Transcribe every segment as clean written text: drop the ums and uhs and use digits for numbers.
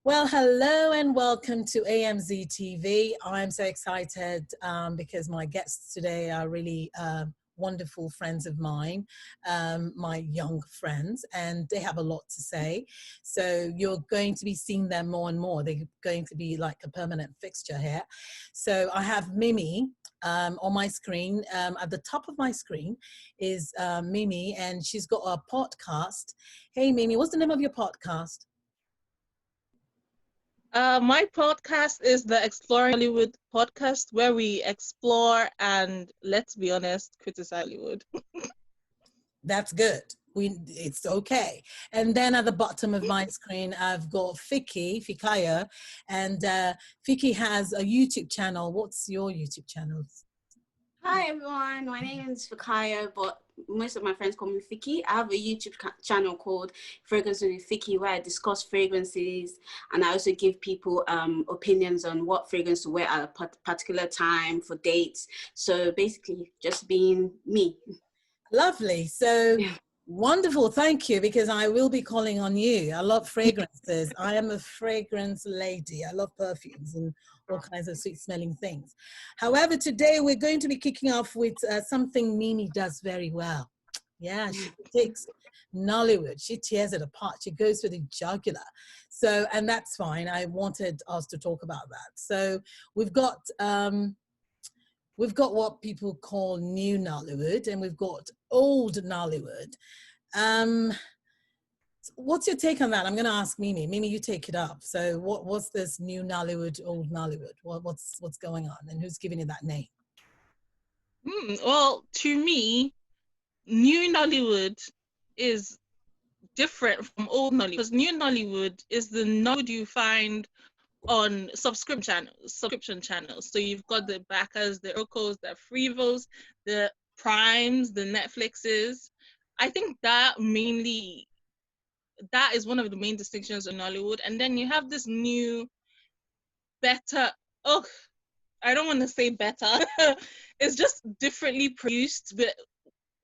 Well, hello and welcome to AMZ TV. I'm so excited because my guests today are really wonderful friends of mine, my young friends, and they have a lot to say. So you're going to be seeing them more and more. They're going to be like a permanent fixture here. So I have Mimi on my screen. At the top of my screen is Mimi, and she's got a podcast. Hey, Mimi, what's the name of your podcast? My podcast is the Exploring Hollywood podcast, where we explore and, let's be honest, criticize Hollywood. That's good. It's okay. And then at the bottom of my screen, I've got Fikaya, and Fikky has a YouTube channel. What's your YouTube channel? Hi everyone, my name is Fikaya, but most of my friends call me Fikky. I have a YouTube channel called Fragrances with Fikky, where I discuss fragrances, and I also give people opinions on what fragrance to wear at a particular time for dates. So basically just being me. Lovely. So wonderful. Thank you, because I will be calling on you. I love fragrances. I am a fragrance lady. I love perfumes and all kinds of sweet smelling things. However, today we're going to be kicking off with something Mimi does very well. Yeah, she takes Nollywood, she tears it apart, she goes for the jugular. So, and that's fine. I wanted us to talk about that. So we've got what people call new Nollywood, and we've got old Nollywood. What's your take on that? I'm going to ask Mimi. Mimi, you take it up. So what's this new Nollywood, old Nollywood? What's going on, and who's giving it that name? Well, to me, new Nollywood is different from old Nollywood, because new Nollywood is the Nollywood you find on subscription channels. So you've got the Backers, the Orcos, the Frevos, the Primes, the Netflixes. I think that is one of the main distinctions in Nollywood. And then you have this new, better, I don't want to say better. It's just differently produced, but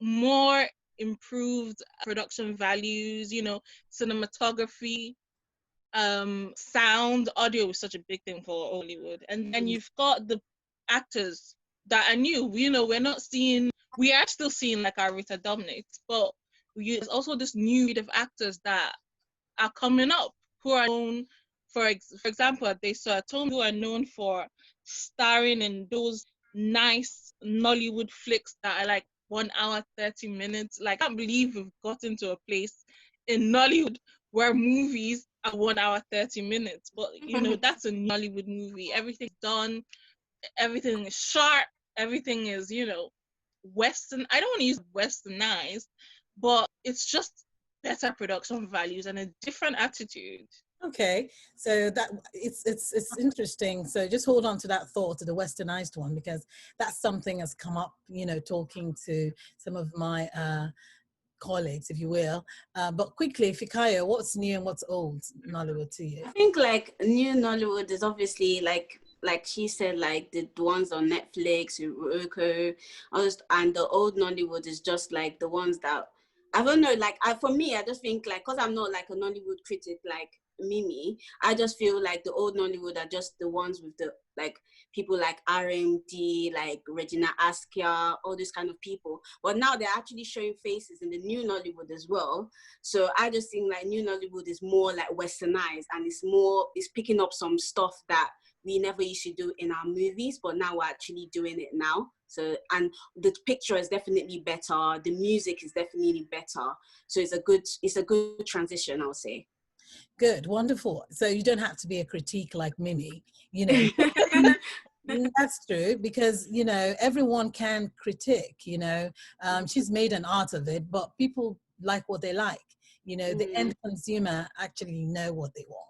more improved production values, cinematography, sound, audio is such a big thing for Hollywood. And then you've got the actors that are new. We are still seeing like our Rita Dominics, but there's also this new breed of actors that are coming up who are known, for example, they saw Tony, who are known for starring in those nice Nollywood flicks that are like 1 hour, 30 minutes. Like, I can't believe we've gotten to a place in Nollywood where movies are 1 hour, 30 minutes. But, that's a Nollywood movie. Everything's done. Everything is sharp. Everything is, Western. I don't want to use westernized, but it's just better production values and a different attitude. Okay, so that it's interesting. So just hold on to that thought, to the westernized one, because that's something that's come up, talking to some of my colleagues, if you will. But quickly, Fikaya, what's new and what's old Nollywood to you? I think like new Nollywood is obviously like she said, like the ones on Netflix, Roku, and the old Nollywood is just like the ones that, I don't know, like for me, I just think like, because I'm not like a Nollywood critic like Mimi, I just feel like the old Nollywood are just the ones with the like people like RMD, like Regina Askia, all these kind of people. But now they're actually showing faces in the new Nollywood as well. So I just think like new Nollywood is more like westernized, and it's picking up some stuff that we never used to do in our movies, but now we're actually doing it now. So, and the picture is definitely better. The music is definitely better. So it's a good transition, I'll say. Good, wonderful. So you don't have to be a critique like Mimi, That's true, because, everyone can critique, she's made an art of it, but people like what they like. The end consumer actually know what they want.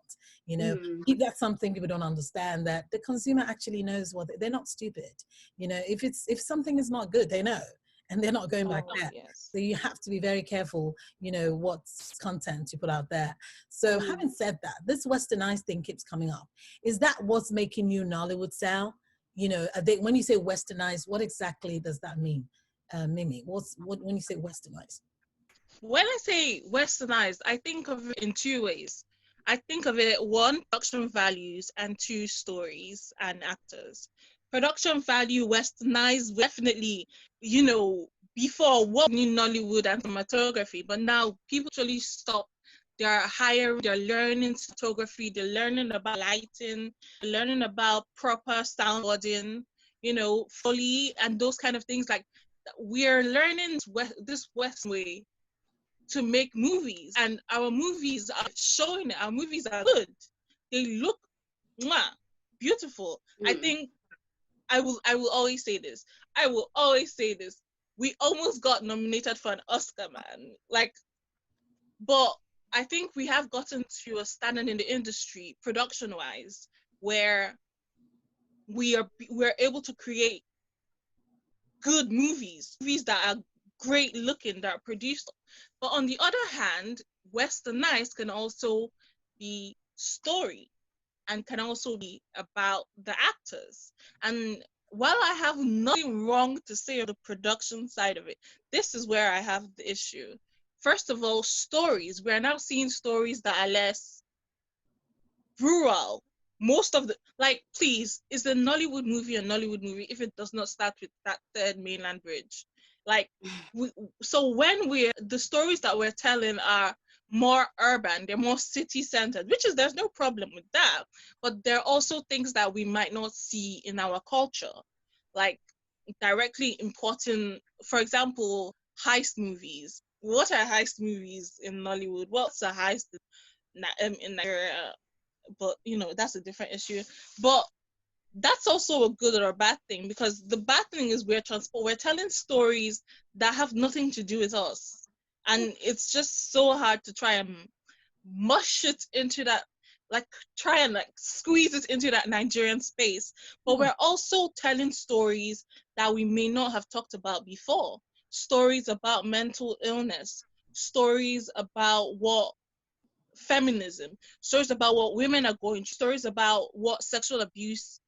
That's something people don't understand, that the consumer actually knows they're not stupid. If something is not good, they know, and they're not going back there. Yes. So you have to be very careful, what content you put out there. So having said that, this westernized thing keeps coming up. Is that what's making you Nollywood sell? When you say westernized, what exactly does that mean? Mimi, what when you say westernized? When I say westernized, I think of it in two ways. I think of it, one, production values, and two, stories and actors. Production value, Westernized, definitely, you know, before what in Nollywood and cinematography, but now people actually stop. They're hiring, they're learning cinematography, they're learning about lighting, they're learning about proper soundboarding, you know, Foley and those kind of things. Like, we're learning this West way to make movies, and our movies are showing it. Our movies are good. They look mwah, beautiful. I think I will always say this. I will always say this. We almost got nominated for an Oscar, man. Like, but I think we have gotten to a standard in the industry, production wise, where we're able to create good movies that are great looking, that are produced. But on the other hand, Westernized can also be story and can also be about the actors. And while I have nothing wrong to say on the production side of it, this is where I have the issue. First of all, stories. We're now seeing stories that are less rural. Most of the, like, please, is the Nollywood movie a Nollywood movie if it does not start with that third mainland bridge? Like, so when the stories that we're telling are more urban, they're more city centered, which is, there's no problem with that, but there are also things that we might not see in our culture, like directly importing, for example, heist movies. What are heist movies in Nollywood? What's a heist in Nigeria? But you know, that's a different issue. But that's also a good or a bad thing, because the bad thing is we're telling stories that have nothing to do with us, and it's just so hard to try and mush it into that, like, try and like squeeze it into that Nigerian space. But we're also telling stories that we may not have talked about before, stories about mental illness, stories about what feminism, stories about what women are going through, stories about what sexual abuse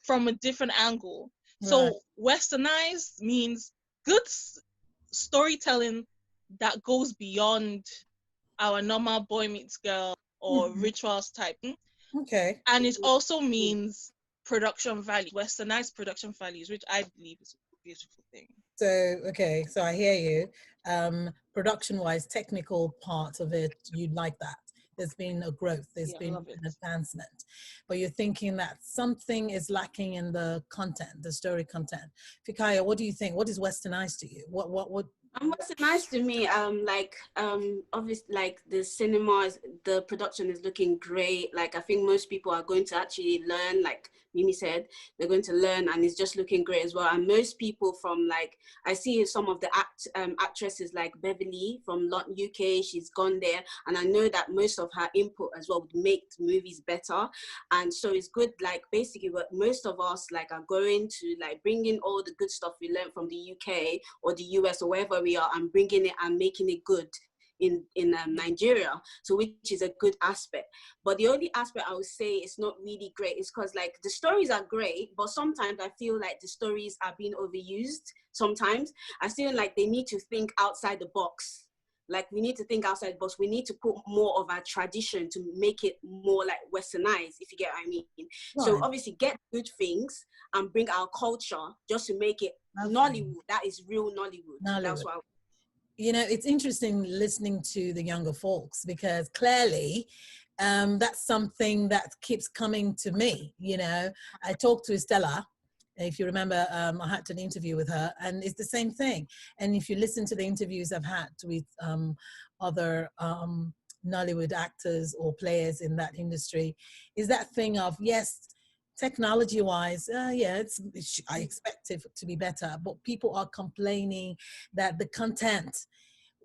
from a different angle. So Westernized means good storytelling that goes beyond our normal boy meets girl or rituals type. Okay. And it also means production value, Westernized production values, which I believe is a beautiful thing. So, okay, so I hear you. Production-wise, technical part of it, you'd like that. There's been a growth, there's been an advancement, but you're thinking that something is lacking in the content, the story content. Fikaya, what do you think? What is Westernized to you? What? Westernized to me, obviously, like, the cinema, the production is looking great. Like, I think most people are going to actually learn, like Mimi said, they're going to learn, and it's just looking great as well. And most people from, like, I see some of the actresses like Beverly from UK, she's gone there, and I know that most of her input as well would make the movies better. And so it's good, like, basically what most of us, like, are going to, like, bring in all the good stuff we learned from the UK or the US or wherever we are, and bringing it and making it good in Nigeria, so which is a good aspect. But the only aspect I would say is not really great is because, like, the stories are great, but sometimes I feel like the stories are being overused. Sometimes I feel like they need to think outside the box. Like, we need to think outside the box. We need to put more of our tradition to make it more like Westernized, if you get what I mean. Right. So obviously get good things and bring our culture just to make it Nollywood. That is real Nollywood. That's what you know, it's interesting listening to the younger folks, because clearly that's something that keeps coming to me. You know, I talked to Stella, if you remember, I had an interview with her, and it's the same thing. And if you listen to the interviews I've had with other Nollywood actors or players in that industry, is that thing of, yes, technology wise, yeah, I expect it to be better, but people are complaining that the content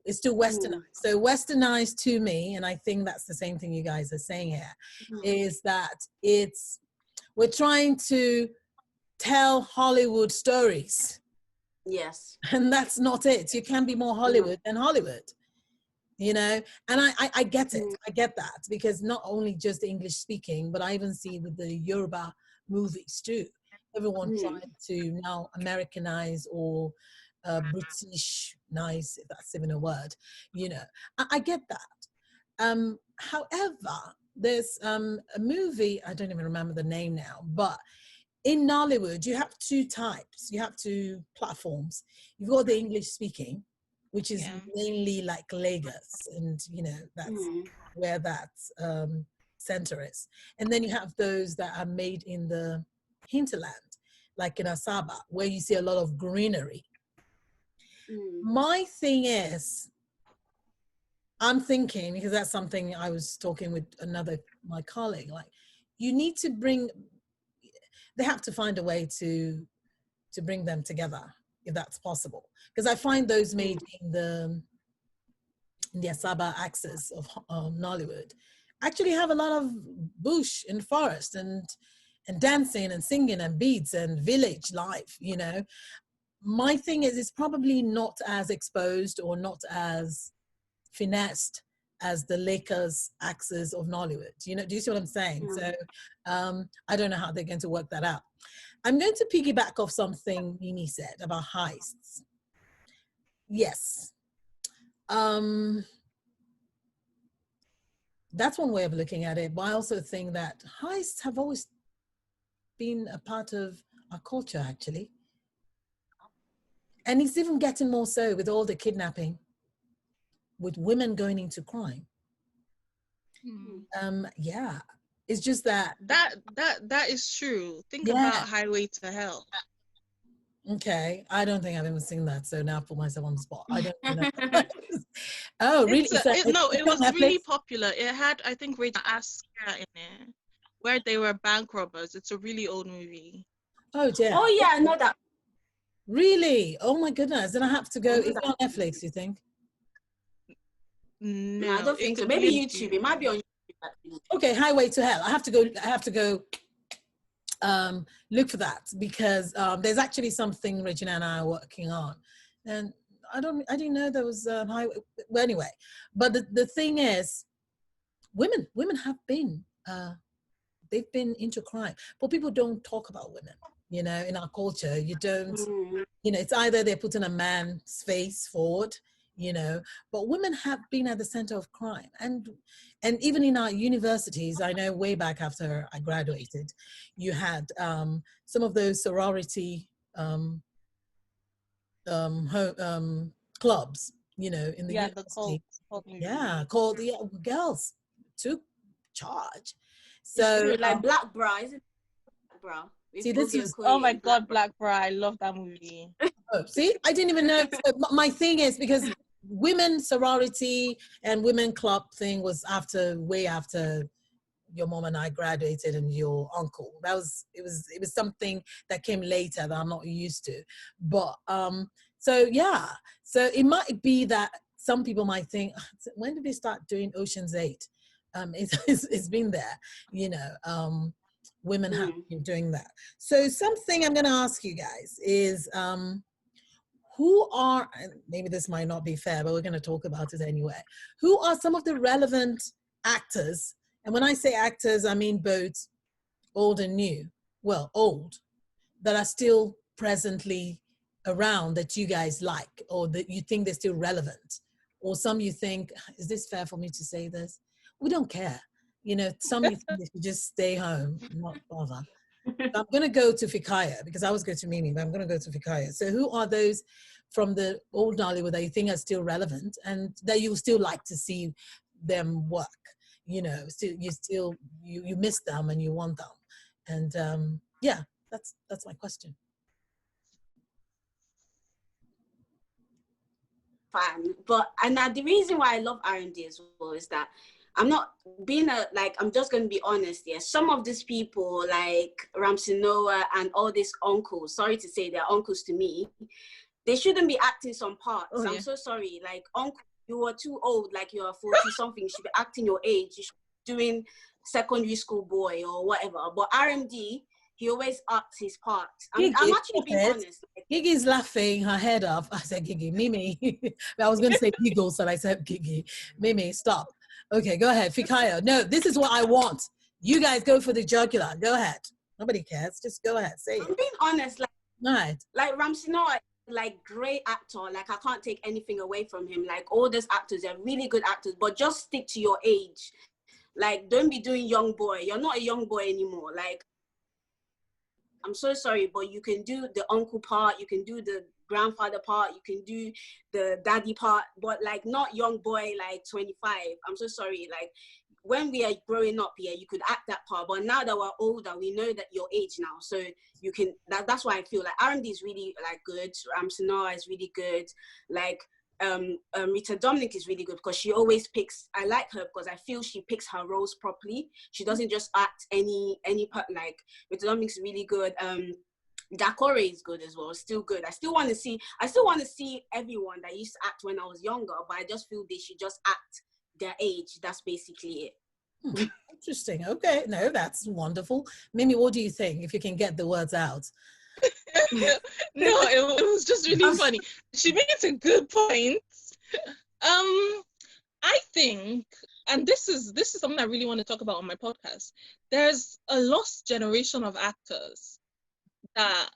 is too westernized. So Westernized to me, and I think that's the same thing you guys are saying here, is that we're trying to tell Hollywood stories. Yes. And that's not it. You can be more Hollywood than Hollywood. You know, and I get it. I get that, because not only just the English speaking, but I even see with the Yoruba movies too. Everyone trying to now Americanize or British nice, if that's even a word. You know, I get that. However, there's a movie, I don't even remember the name now, but in Nollywood, you have two types. You have two platforms. You've got the English speaking, which is Yeah. mainly like Lagos, and that's where that center is. And then you have those that are made in the hinterland, like in Asaba, where you see a lot of greenery. My thing is, I'm thinking, because that's something I was talking with my colleague, like, you need to they have to find a way to bring them together, if that's possible. Because I find those made in the Asaba axis of Nollywood actually have a lot of bush and forest and dancing and singing and beats and village life, My thing is, it's probably not as exposed or not as finessed as the Lakers axis of Nollywood. Do you see what I'm saying? So I don't know how they're going to work that out. I'm going to piggyback off something Mimi said about heists. Yes. That's one way of looking at it, but I also think that heists have always been a part of our culture, actually. And it's even getting more so with all the kidnapping, with women going into crime. Yeah, it's just that is true. Think about Highway to Hell. Okay, I don't think I've ever seen that, so now I put myself on the spot. I don't know. Oh, really? It was really popular. It had, I think, Rachel Asker in it, where they were bank robbers. It's a really old movie. Oh, yeah. Oh, yeah, I know that. Really? Oh, my goodness. Then I have to go. Is it on Netflix, you think? No, I don't think so. Maybe YouTube. It might be on YouTube. Okay, Highway to Hell. I have to go look for that, because there's actually something Regina and I are working on, and I didn't know there was highway. Well, anyway, but the thing is, women have been they've been into crime, but people don't talk about women. In our culture, you don't. It's either they're putting a man's face forward, but women have been at the center of crime, and even in our universities, I know way back after I graduated, you had some of those sorority clubs, in the university. Called the girls took charge. So like Black Bra, is it Black Bra? See, this is, oh my God, Black Bra, I love that movie. Oh, see, I didn't even know. My thing is, because women sorority and women club thing was way after your mom and I graduated and your uncle. It was something that came later that I'm not used to. But so yeah, so it might be that some people might think, when did they start doing Ocean's 8? It's been there, women have been doing that. So something I'm going to ask you guys is, who are, and maybe this might not be fair, but we're going to talk about it anyway. Who are some of the relevant actors? And when I say actors, I mean both old and new. Well, old, that are still presently around that you guys like, or that you think they're still relevant. Or some you think, is this fair for me to say this? We don't care. Some you think they should just stay home, not bother. I'm going to go to Fikaya, because I was going to Mimi, but I'm going to go to Fikaya. So who are those from the old Nollywood that you think are still relevant and that you still like to see them work? You miss them and you want them. And yeah, that's my question. Fine. And the reason why I love R&D as well is that I'm not being I'm just going to be honest here. Some of these people like RAMSEY Noah and all these uncles, sorry to say they're uncles to me, they shouldn't be acting some parts. Oh, yeah. I'm so sorry. Like, uncle, you are too old, like you are 40 something, you should be acting your age, you should be doing secondary school boy or whatever. But RMD, he always acts his part. I'm actually being honest. Gigi's laughing her head off. I said, Gigi, Mimi. I was going to say giggles, and I said, Gigi. Mimi, stop. Okay, go ahead. Fikaya. No, this is what I want. You guys go for the jugular. Go ahead. Nobody cares. Just go ahead. Say it. I'm being honest. Like RAMSEY Noah, like great actor. Like, I can't take anything away from him. Like, all those actors are really good actors, but just stick to your age. Like, don't be doing young boy. You're not a young boy anymore. Like, I'm so sorry, but you can do the uncle part, you can do the grandfather part, you can do the daddy part, but like not young boy like 25. I'm so sorry. Like, when we are growing up here, you could act that part, but now that we're older, we know that your age now, so you can. That's why I feel like R&D is really like good. Ramsey is really good. Like Rita Dominic is really good because she always picks. I like her because I feel she picks her roles properly. She doesn't just act any part. Like Rita Dominic is really good. Dakore is good as well. Still good. I still want to see everyone that used to act when I was younger, but I just feel they should just act their age. That's basically it. Interesting. Okay. No, that's wonderful. Mimi, what do you think? If you can get the words out. No, it was just really funny. She makes a good point. I think, and this is something I really want to talk about on my podcast. There's a lost generation of actors that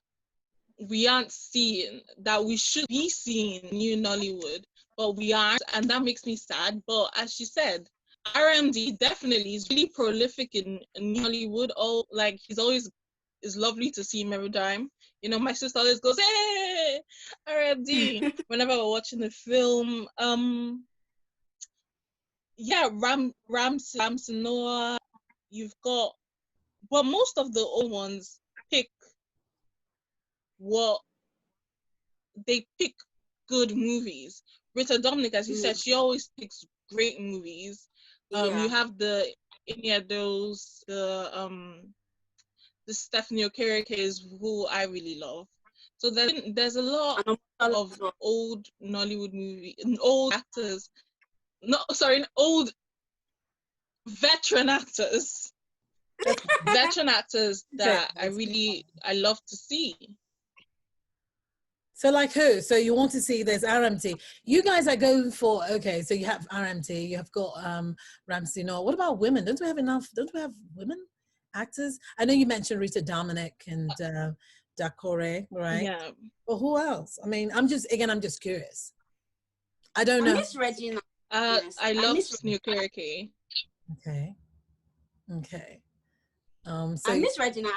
we aren't seeing, that we should be seeing in new Nollywood, but we aren't, and that makes me sad. But as she said, RMD definitely is really prolific in Nollywood. Oh, like he's always, it's lovely to see him every time. You know, my sister always goes, "Hey, RMD," whenever we're watching the film. Yeah, Ramsey Noah. You've got, but most of the old ones pick good movies. Rita Dominic, as you said, she always picks great movies. You have the Ineados, the Stephanie Okereke, who I really love. So there's a lot of old Nollywood movies, old actors. Old veteran actors. Veteran actors that I love to see. So like who? So you want to see there's RMT. You guys are going for, okay, so you have RMT, you have got Ramsey Noah. What about women? Don't we have women actors? I know you mentioned Rita Dominic and Dakore, right? Yeah. Well, who else? I mean, I'm just curious. I don't know. I miss Regina. I love Stephanie Okereke. Okay. So I miss Regina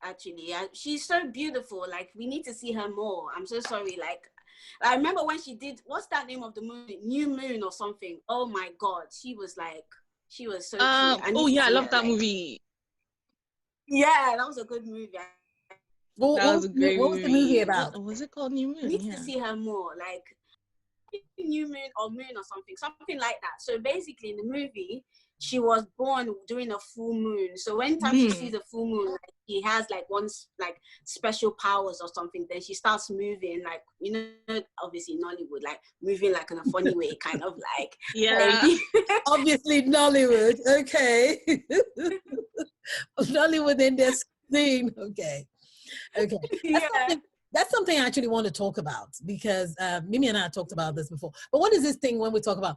actually. She's so beautiful. Like, we need to see her more. I'm so sorry. Like, I remember when she did, what's that name of the movie? New Moon or something. Oh my God. She was so cute. I love that movie. Yeah, that was a good movie. What was the movie about? What was it called? New Moon? I need to see her more. Like, New Moon or Moon or something like that. So basically in the movie, she was born during a full moon. So when she sees a full moon, like, she has like special powers or something. Then she starts moving, like, you know, obviously Nollywood, like moving like in a funny way, kind of like. Yeah. Obviously Nollywood. Okay. Nollywood in their scene. Okay. That's something I actually want to talk about, because Mimi and I talked about this before. But what is this thing when we talk about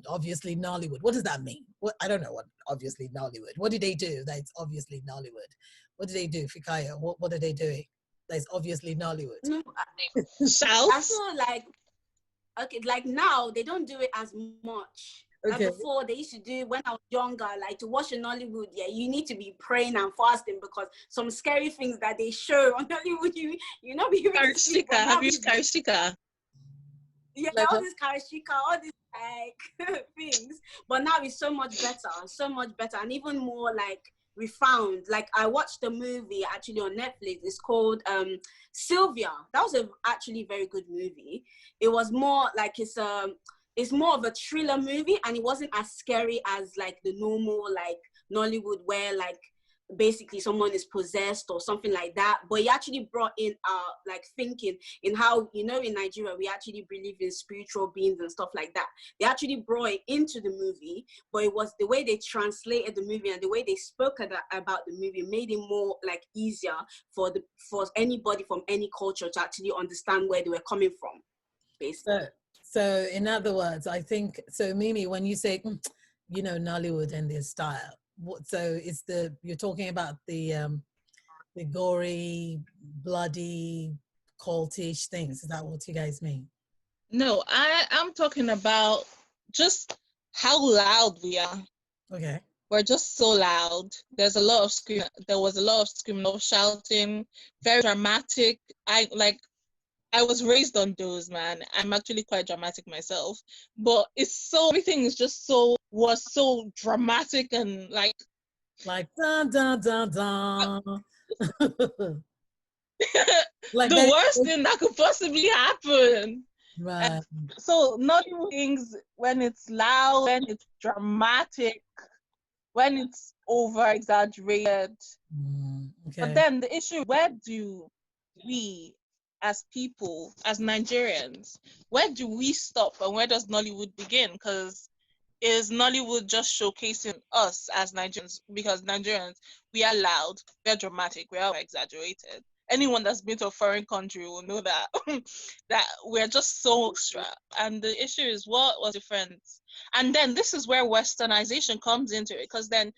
obviously Nollywood? What does that mean? I don't know what obviously Nollywood. What did they do that it's obviously Nollywood? What did they do, Fikaya? What are they doing that is obviously Nollywood? No, South? I feel like now they don't do it as much. Okay. Like before, they used to do, when I was younger, like to watch a Nollywood, you need to be praying and fasting, because some scary things that they show on Nollywood, you know, be Karishika. Have you used Karishika? Yeah, like all this Karishika, all these like things. But now it's so much better, and even more like refound. Like, I watched a movie actually on Netflix. It's called Sylvia. That was actually very good movie. It was more like it's more of a thriller movie, and it wasn't as scary as like the normal like Nollywood, where like basically someone is possessed or something like that. But he actually brought in like thinking in how, you know, in Nigeria we actually believe in spiritual beings and stuff like that. They actually brought it into the movie, but it was the way they translated the movie and the way they spoke about the movie made it more like easier for anybody from any culture to actually understand where they were coming from, basically. So in other words, I think, so Mimi, when you say, you know, Nollywood and their style, you're talking about the gory, bloody, cultish things. Is that what you guys mean? No, I'm talking about just how loud we are. Okay. were just so loud. There's a lot of screaming. There was a lot of screaming, a lot of shouting, very dramatic. I was raised on those, man. I'm actually quite dramatic myself, but everything is just was so dramatic and like da da da da. Like the worst thing that could possibly happen. Right. So Nollywood things, when it's loud, when it's dramatic, when it's over exaggerated. Okay. But then the issue, where do we as people, as Nigerians, where do we stop and where does Nollywood begin? Because is Nollywood just showcasing us as Nigerians? Because Nigerians, we are loud, we're dramatic, we are exaggerated. Anyone that's been to a foreign country will know that that we're just so extra. And the issue is, what was different? And then this is where Westernization comes into it, because then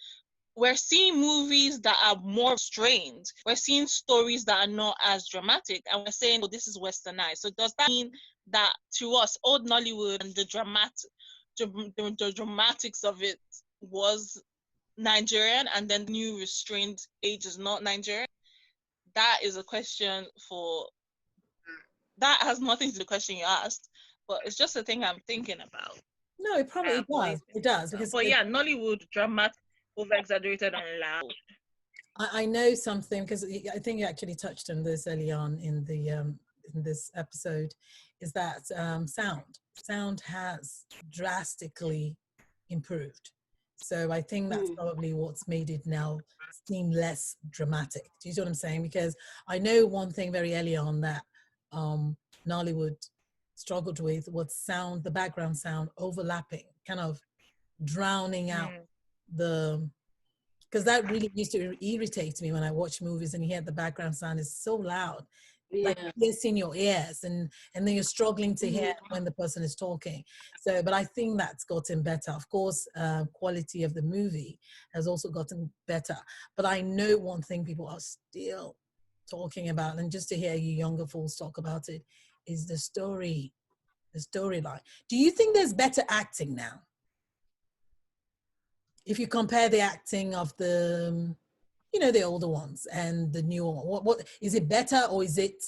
we're seeing movies that are more strained. We're seeing stories that are not as dramatic, and we're saying, "Oh, this is Westernized." So does that mean that to us, old Nollywood and the dramatics of it was Nigerian, and then new restrained age is not Nigerian? That is a question that has nothing to do with the question you asked, but it's just a thing I'm thinking about. No, it probably does. It does. But yeah, Nollywood, dramatic, over exaggerated and loud. I know something, because I think you actually touched on this early on in the in this episode, is that sound has drastically improved. So I think that's probably what's made it now seem less dramatic. Do you see what I'm saying? Because I know one thing very early on that Nollywood struggled with was the background sound overlapping, kind of drowning out because that really used to irritate me when I watch movies and you hear the background sound is so loud, like it's in your ears, and then you're struggling to hear when the person is talking. So, but I think that's gotten better. Of course, quality of the movie has also gotten better. But I know one thing people are still talking about, and just to hear you younger fools talk about it, is the storyline. Do you think there's better acting now? If you compare the acting of the, the older ones and the newer one, what is it better, or is it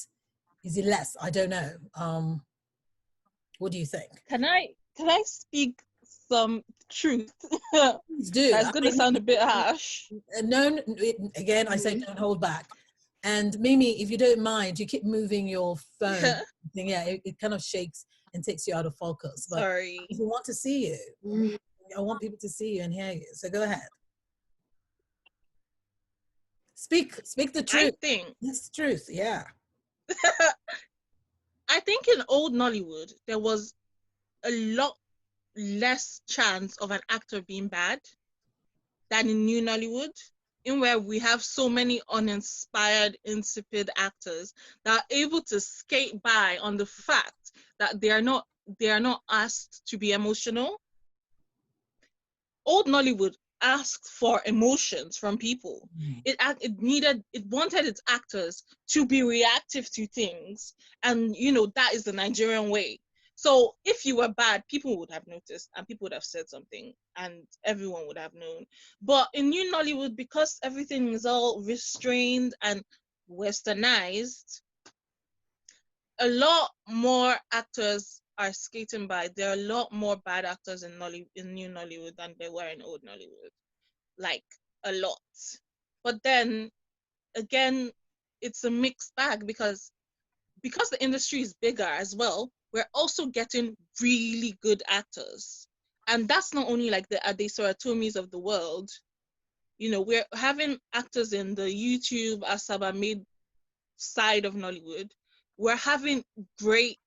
less? I don't know. What do you think? Can I speak some truth? Please do. That's going to sound a bit harsh. No, again, I say don't hold back. And Mimi, if you don't mind, you keep moving your phone. Yeah, it kind of shakes and takes you out of focus. But sorry. If you want to see you, I want people to see you and hear you. So go ahead. Speak the truth. I think it's the truth. Yeah. I think in old Nollywood there was a lot less chance of an actor being bad than in new Nollywood, in where we have so many uninspired, insipid actors that are able to skate by on the fact that they are not asked to be emotional. Old Nollywood asked for emotions from people. It wanted its actors to be reactive to things, and that is the Nigerian way. So if you were bad, people would have noticed and people would have said something and everyone would have known. But in new Nollywood, because everything is all restrained and Westernized, a lot more actors are skating by. There are a lot more bad actors in new Nollywood than there were in old Nollywood, like a lot. But then again, it's a mixed bag because the industry is bigger as well. We're also getting really good actors, and that's not only like the Adesola Tomis of the world. We're having actors in the YouTube Asaba made side of Nollywood. We're having great,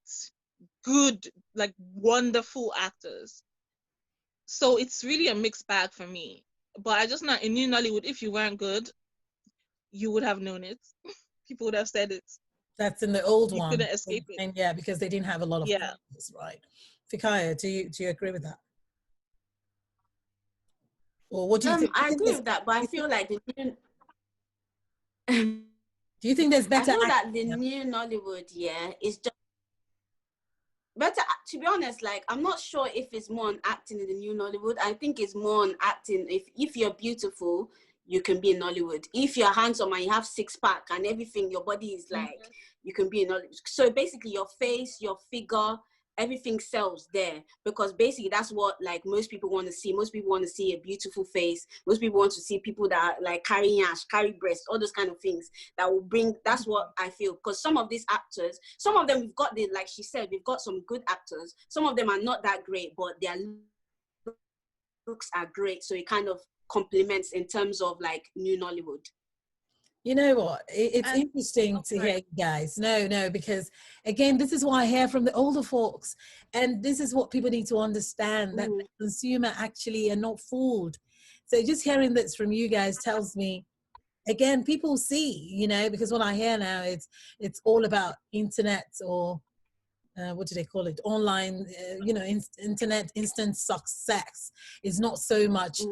good, like wonderful actors. So it's really a mixed bag for me. But I just not in new Nollywood, if you weren't good, you would have known it. People would have said it. That's in the old one. You couldn't escape it. And yeah, because they didn't have a lot of practice, right? Fikaya, do you agree with that? Or what do you think? I agree with that, but I feel like the new do you think there's better? I feel that the new Nollywood, is just better, to be honest, like, I'm not sure if it's more on acting in the new Nollywood. I think it's more on acting. If you're beautiful, you can be in Nollywood. If you're handsome and you have six-pack and everything, your body is like, you can be in Nollywood. So basically your face, your figure, everything sells there, because basically that's what, like, most people want to see. Most people want to see a beautiful face. Most people want to see people that are, like, carry ash, carry breast, all those kind of things that will bring. That's what I feel, because some of these actors, some of them, we've got the, like she said, we've got some good actors. Some of them are not that great, but their looks are great, so it kind of complements in terms of, like, new Nollywood. You know what? It's interesting to hear you guys. No, because again, this is what I hear from the older folks. And this is what people need to understand, that the consumer actually are not fooled. So just hearing this from you guys tells me, again, people see, you know, because what I hear now, it's all about internet, or what do they call it? Online, you know, internet instant success. It's not so much,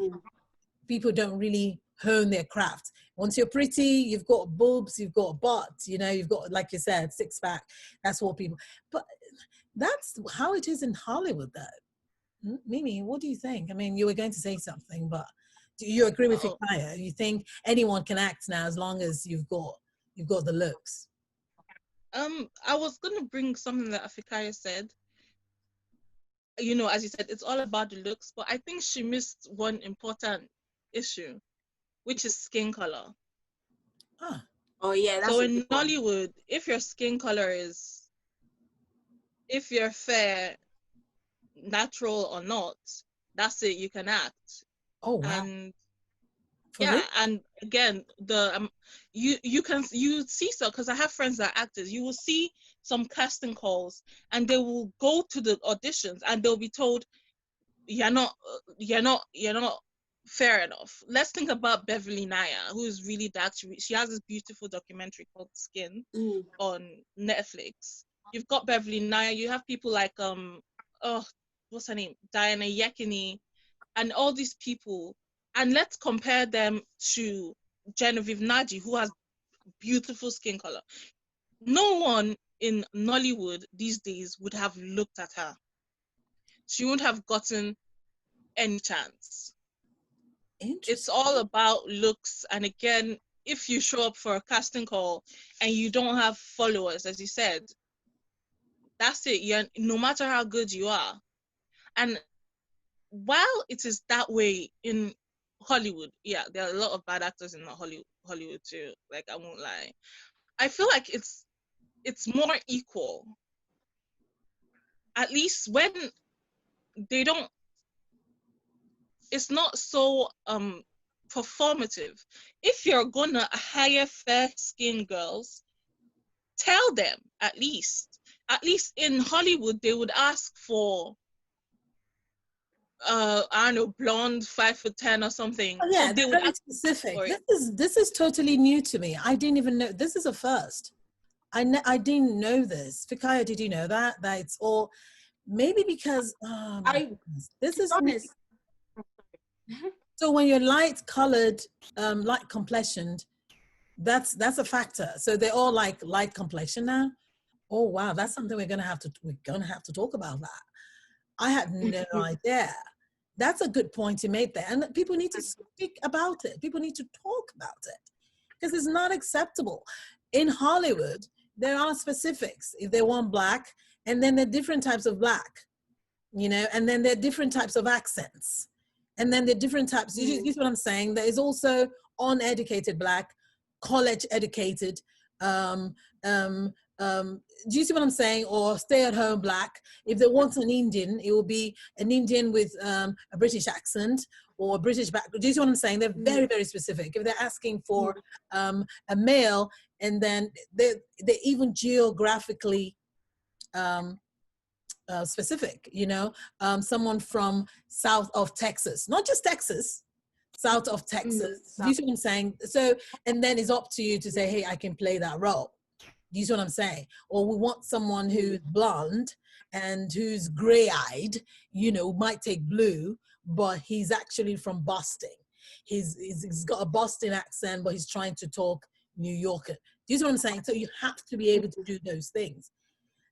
people don't really hone their craft. Once you're pretty, you've got boobs, you've got a butt, you know, you've got, like you said, six-pack. That's what people, but that's how it is in Hollywood, though. Mimi, what do you think? I mean, you were going to say something, but do you agree with Fikky? You think anyone can act now as long as you've got the looks? I was gonna bring something that Fikky said. You know, as you said, it's all about the looks, but I think she missed one important issue, which is skin color. Oh yeah, that's so in Nollywood, if your skin color is, if you're fair, natural or not, that's it, you can act. Oh wow. And yeah, and again, the you see, so because I have friends that are actors, you will see some casting calls and they will go to the auditions and they'll be told, you're not fair enough. Let's think about Beverly Naya, who is really dark. She has this beautiful documentary called Skin on Netflix. You've got Beverly Naya, you have people like what's her name, Diana Yekini, and all these people, and let's compare them to Genevieve Naji, who has beautiful skin color. No one in Nollywood these days would have looked at her. She wouldn't have gotten any chance. It's all about looks. And again, if you show up for a casting call and you don't have followers, as you said, that's it. You're, no matter how good you are. And while it is that way in Hollywood, yeah, there are a lot of bad actors in Hollywood too. Like, I won't lie. I feel like it's more equal. At least when they don't, it's not so performative. If you're gonna hire fair skinned girls, tell them at least. At least in Hollywood, they would ask for I don't know, blonde, 5'10" or something. Oh, yeah, so they they're would very specific. This is totally new to me. I didn't even know. This is a first. I didn't know this. Fikky, did you know that it's all, maybe because this is honest. So when you're light colored, light complexioned, that's a factor. So they're all like light complexion now. Oh wow, that's something we're gonna have to talk about that. I had no idea. That's a good point you made there. And people need to speak about it. People need to talk about it, because it's not acceptable. In Hollywood, there are specifics. If they want black, and then there are different types of black, you know, and then there are different types of accents. And then there are different types. You see what I'm saying? There is also uneducated black, college educated, do you see what I'm saying? Or stay-at-home black. If they want an Indian, it will be an Indian with a British accent or a British background. Do you see what I'm saying? They're very, very specific. If they're asking for a male, and then they're even geographically specific, you know, someone from south of Texas, not just Texas, south of Texas. Do you see what I'm saying? So, and then it's up to you to say, hey, I can play that role. Do you see what I'm saying? Or we want someone who's blonde and who's gray-eyed, you know, might take blue, but he's actually from Boston. He's got a Boston accent, but he's trying to talk New Yorker. Do you see what I'm saying? So you have to be able to do those things.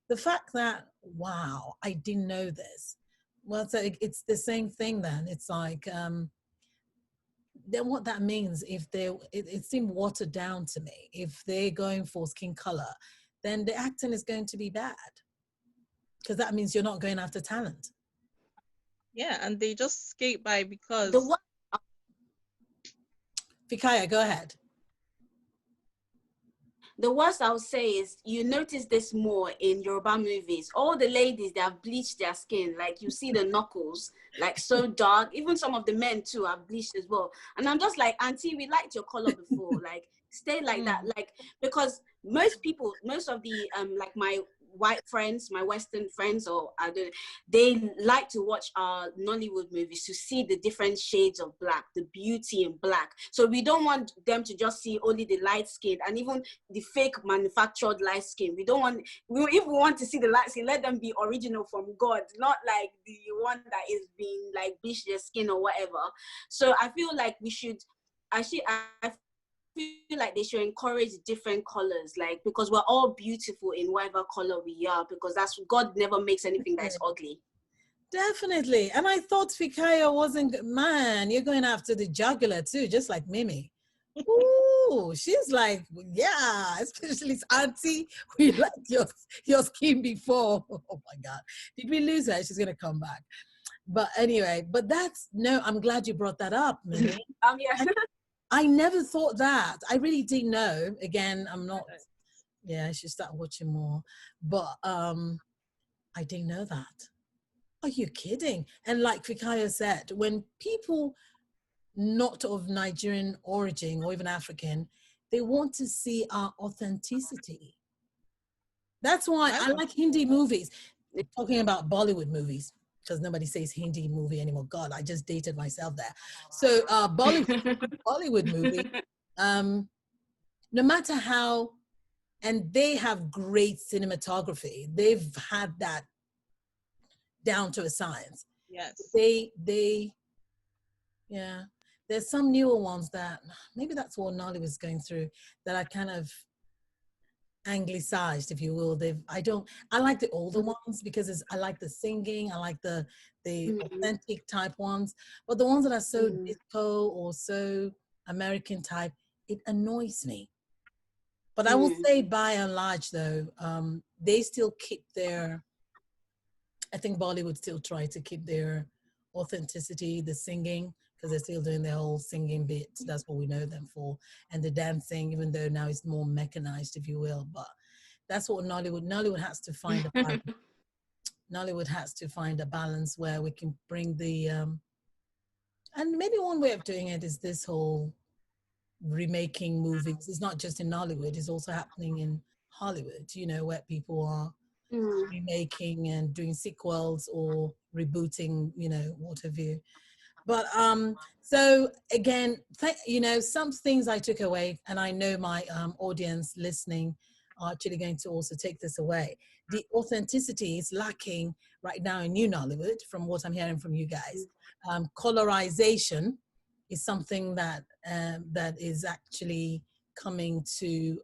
the fact that, wow, I didn't know this. Well, so it's the same thing then. It's like, then what that means, if it seemed watered down to me. If they're going for skin color, then the acting is going to be bad, because that means you're not going after talent. Yeah, and they just skate by The because one Fikaya, go ahead. The worst I would say is you notice this more in Yoruba movies. All the ladies, they have bleached their skin. Like you see the knuckles, like so dark. Even some of the men too have bleached as well. And I'm just like, Auntie, we liked your color before. Like stay like that. Like, because most people, most of the like my white friends, my Western friends, or I don't, they like to watch our Nollywood movies to see the different shades of black, the beauty in black. So we don't want them to just see only the light skin and even the fake manufactured light skin. We don't want, if we want to see the light skin, let them be original from God, not like the one that is being like bleached their skin or whatever. So I feel like we should actually, I feel like they should encourage different colors, like, because we're all beautiful in whatever color we are, because that's, God never makes anything that's ugly. Definitely. And I thought Fikaya wasn't, man, you're going after the jugular too, just like Mimi. Ooh, she's like, yeah, especially Auntie, we like your skin before. Oh my God. Did we lose her? She's going to come back. But anyway, but that's, no, I'm glad you brought that up, Mimi. Yeah. I never thought that. I really didn't know. Again, I'm not, yeah, I should start watching more. But I didn't know that. Are you kidding? And like Fikaya said, when people not of Nigerian origin or even African, they want to see our authenticity. That's why I like Hindi movies. Talking about Bollywood movies, because nobody says Hindi movie anymore. God, I just dated myself there. So Bollywood movie, no matter how, and they have great cinematography. They've had that down to a science. yes, Yeah. There's some newer ones that maybe that's what Nolly was going through, that are kind of anglicized, if you will. I like the older ones because I like the singing, I like the authentic type ones, but the ones that are so disco or so American type, it annoys me. But I will say by and large though, they still keep I think Bollywood still try to keep their authenticity, the singing, because they're still doing their whole singing bit. That's what we know them for. And the dancing, even though now it's more mechanized, if you will. But that's what Nollywood has to find a balance. Nollywood has to find a balance where we can bring the, and maybe one way of doing it is this whole remaking movies. It's not just in Nollywood, it's also happening in Hollywood, where people are remaking and doing sequels or rebooting, what have you. But so again, some things I took away, and I know my audience listening are actually going to also take this away. The authenticity is lacking right now in New Nollywood, from what I'm hearing from you guys. Colorization is something that that is actually coming to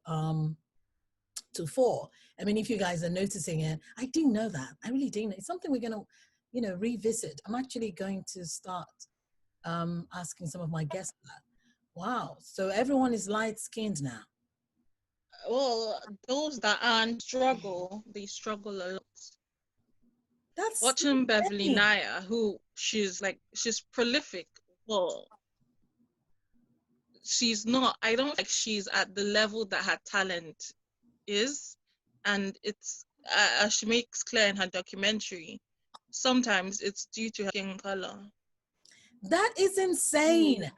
fore. I mean, if you guys are noticing it, I didn't know that. I really didn't. It's something we're going to, revisit. I'm actually going to start asking some of my guests that. Wow. So everyone is light-skinned now. well, those that aren't they struggle a lot. That's Watching Beverly Naya, who she's prolific, well, she's not, I don't think she's at the level that her talent is. And it's, as she makes clear in her documentary, sometimes it's due to her skin color. That is insane.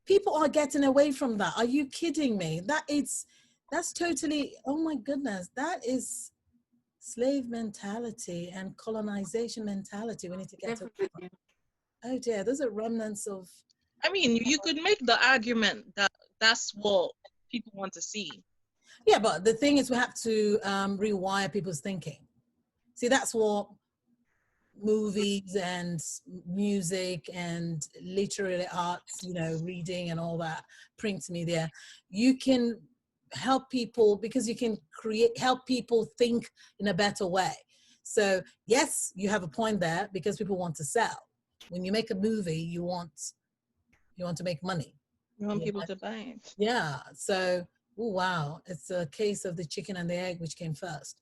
People are getting away from that. Are you kidding me? That's totally, oh my goodness, that is slave mentality and colonization mentality. We need to get away from. Oh dear, those are remnants of. I mean, you could make the argument that that's what people want to see. Yeah, but the thing is, we have to rewire people's thinking. See, that's what movies and music and literary arts, reading and all that, print media, you can help people, because you can help people think in a better way. So yes, you have a point there, because people want to sell. When you make a movie, you want to make money. You want You people know? to buy it. Yeah. So, oh, wow, it's a case of the chicken and the egg, which came first.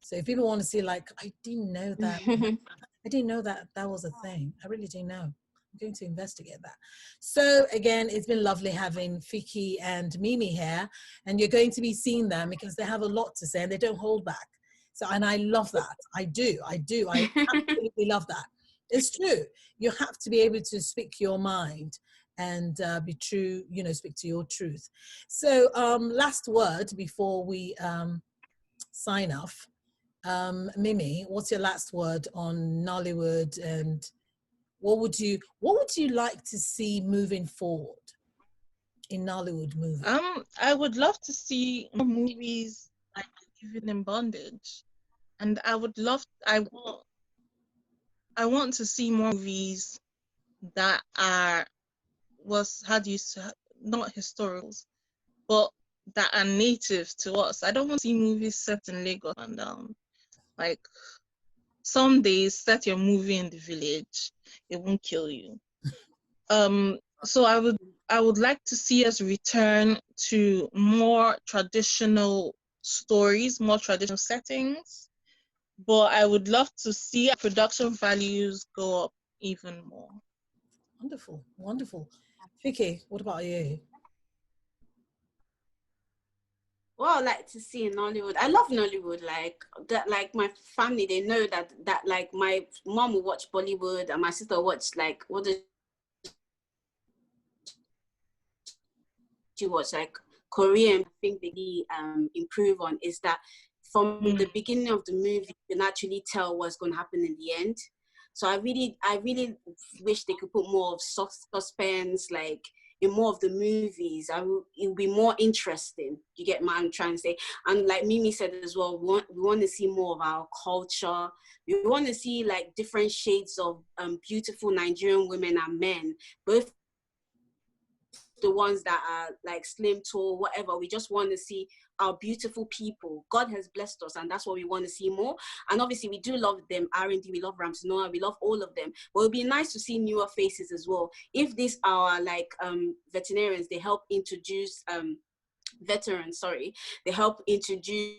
So if people want to see, like, I didn't know that that was a thing. I really didn't know. I'm going to investigate that. So again, it's been lovely having Fikky and Mimi here, and you're going to be seeing them because they have a lot to say and they don't hold back. So, and I love that. I do. I absolutely love that. It's true. You have to be able to speak your mind and be true, speak to your truth. So last word before we sign off. Mimi, what's your last word on Nollywood, and what would you like to see moving forward in Nollywood movie? I would love to see more movies like Living in Bondage, and I want to see more movies that are not historicals, but that are native to us. I don't want to see movies set in Lagos and like some days set your movie in the village, it won't kill you. So I would like to see us return to more traditional stories, more traditional settings, but I would love to see our production values go up even more. Wonderful, wonderful. Fikky, what about you? Well, I like to see in Nollywood. I love Nollywood. Like that, like my family, they know that like my mom will watch Bollywood and my sister will watch, like, what does she watch? Like Korean. I think they improve on is that from the beginning of the movie, you can actually tell what's going to happen in the end. So I really wish they could put more of suspense, like, in more of the movies. It would be more interesting. You get what I'm trying to say? And like Mimi said as well, we want to see more of our culture. We want to see like different shades of beautiful Nigerian women and men, both the ones that are like slim, tall, whatever. We just want to see our beautiful people. God has blessed us, and that's what we want to see more. And obviously, we do love them. R&D, we love RAMSEY, we love all of them. But it would be nice to see newer faces as well. If these are like veterinarians, they help introduce veterans. Sorry, they help introduce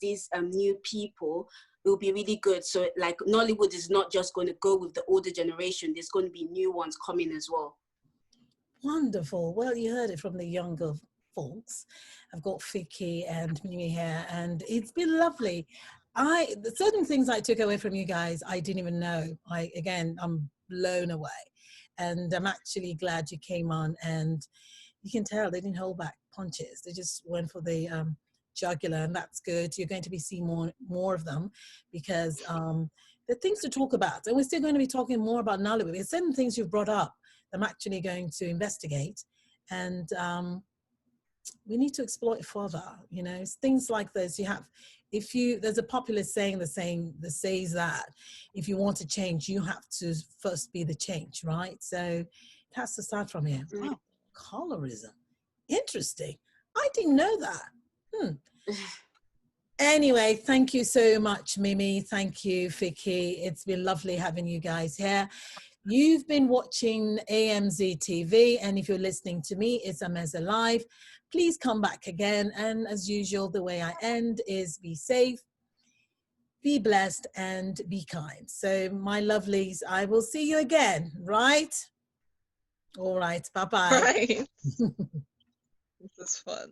these new people. It will be really good. So like Nollywood is not just going to go with the older generation. There's going to be new ones coming as well. Wonderful. Well, you heard it from the younger folks. I've got Fikky and Mimi here, and it's been lovely. The certain things I took away from you guys, I didn't even know. I'm blown away, and I'm actually glad you came on. And you can tell they didn't hold back punches. They just went for the jugular, and that's good. You're going to be seeing more of them, because there are things to talk about, and we're still going to be talking more about Nollywood. There's certain things you've brought up I'm actually going to investigate, and we need to explore it further. It's things like this. There's a popular saying that says that if you want to change, you have to first be the change, right? So it has to start from here. Wow, colorism, interesting. I didn't know that. Anyway, thank you so much, Mimi. Thank you, Fikky. It's been lovely having you guys here. You've been watching AMZ TV, and if you're listening to me, it's AMZ Live. Please come back again, and as usual, the way I end is be safe, be blessed, and be kind. So, my lovelies, I will see you again, right? All right, bye-bye. Right. This is fun.